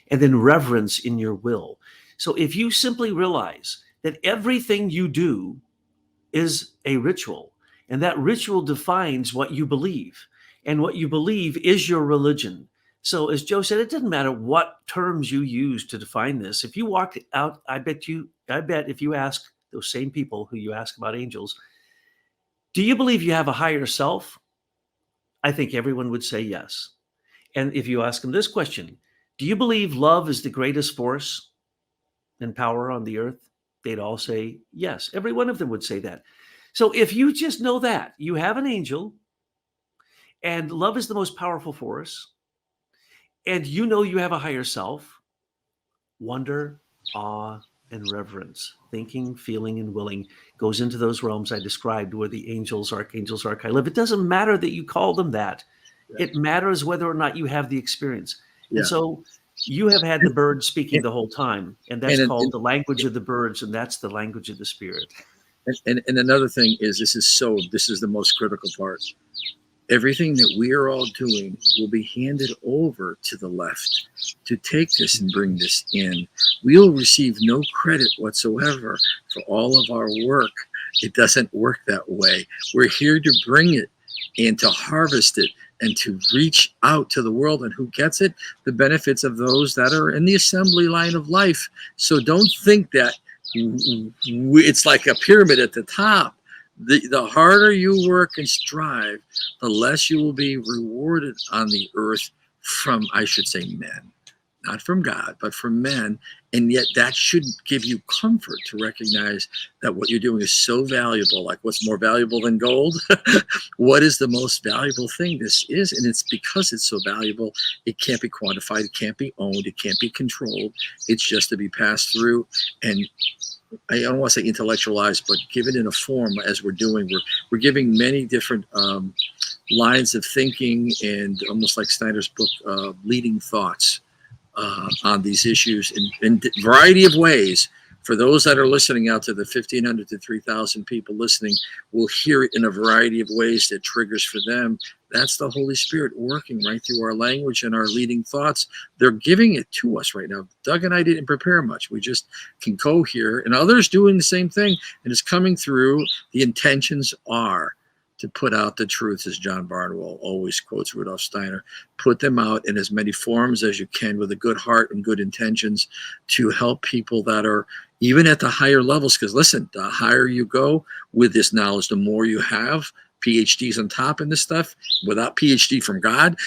And then reverence in your will. So if you simply realize that everything you do is a ritual, and that ritual defines what you believe, and what you believe is your religion. So as Joe said, it doesn't matter what terms you use to define this. If you walk out, I bet if you ask those same people who you ask about angels, do you believe you have a higher self? I think everyone would say yes. And if you ask them this question, do you believe love is the greatest force and power on the earth? They'd all say yes. Every one of them would say that. So if you just know that you have an angel and love is the most powerful force, and you know you have a higher self, wonder, awe, and reverence, thinking, feeling, and willing goes into those realms I described where the angels, archangels, archai live. It doesn't matter that you call them that. Yeah. It matters whether or not you have the experience. Yeah. And so you have had the birds speaking the whole time, and that's called the language of the birds, and that's the language of the spirit. And another thing is, this is the most critical part. Everything that we are all doing will be handed over to the left to take this and bring this in. We'll receive no credit whatsoever for all of our work. It doesn't work that way. We're here to bring it and to harvest it and to reach out to the world. And who gets it? The benefits of those that are in the assembly line of life. So don't think that it's like a pyramid at the top. The harder you work and strive, the less you will be rewarded on the earth from, I should say, men. Not from God, but from men. And yet that should give you comfort to recognize that what you're doing is so valuable. Like, what's more valuable than gold? What is the most valuable thing this is? And it's because it's so valuable, it can't be quantified, it can't be owned, it can't be controlled. It's just to be passed through. And I don't want to say intellectualized, but given in a form as we're doing. We're giving many different lines of thinking, and almost like Steiner's book, leading thoughts on these issues in a variety of ways. For those that are listening out to the 1,500 to 3,000 people listening, will hear it in a variety of ways that triggers for them. That's the Holy Spirit working right through our language and our leading thoughts. They're giving it to us right now. Doug and I didn't prepare much. We just can go here, and others doing the same thing, and it's coming through. The intentions are to put out the truth, as John Barnwell always quotes Rudolf Steiner. Put them out in as many forms as you can with a good heart and good intentions to help people that are even at the higher levels, because listen, the higher you go with this knowledge, the more you have. PhDs on top in this stuff, without PhD from God,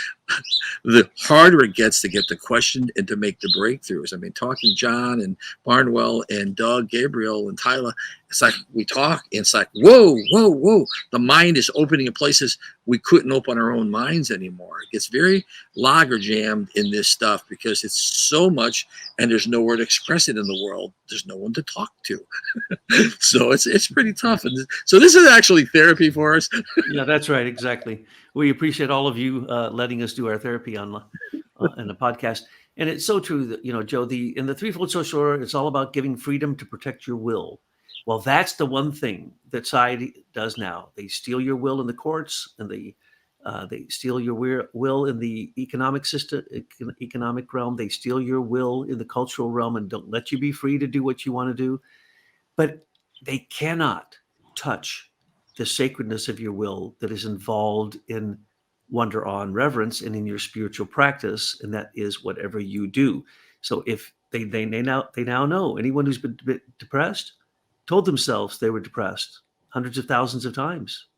the harder it gets to get the question and to make the breakthroughs. I mean, talking John and Barnwell and Doug, Gabriel and Tyler, it's like we talk, and it's like, whoa, whoa, whoa. The mind is opening in places we couldn't open our own minds anymore. It gets very logger jammed in this stuff because it's so much, and there's nowhere to express it in the world. There's no one to talk to. So it's pretty tough. And so this is actually therapy for us. Yeah, that's right. Exactly. We appreciate all of you letting us do our therapy on in the podcast. And it's so true that, Joe, in the Threefold Social Order, it's all about giving freedom to protect your will. Well, that's the one thing that society does now. They steal your will in the courts, and they steal your will in the economic system, economic realm. They steal your will in the cultural realm and don't let you be free to do what you want to do. But they cannot touch the sacredness of your will that is involved in wonder, awe, and reverence, and in your spiritual practice, and that is whatever you do. So if they now know, anyone who's been depressed told themselves they were depressed hundreds of thousands of times.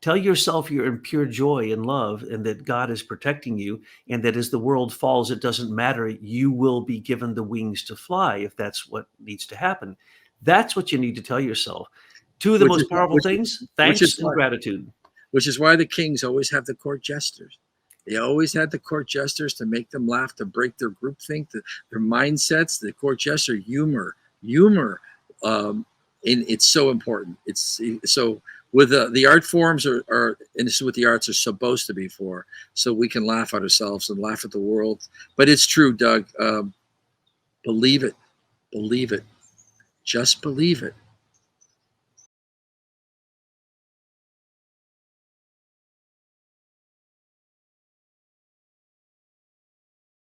Tell yourself you're in pure joy and love, and that God is protecting you, and that as the world falls, it doesn't matter. You will be given the wings to fly if that's what needs to happen. That's what you need to tell yourself. Two of the most powerful things: thanks and gratitude. Which is why the kings always have the court jesters. They always had the court jesters to make them laugh, to break their groupthink, their mindsets. The court jester, humor. And it's so important. It's so with the art forms are, and this is what the arts are supposed to be for, so we can laugh at ourselves and laugh at the world. But it's true, Doug. Believe it. Just believe it.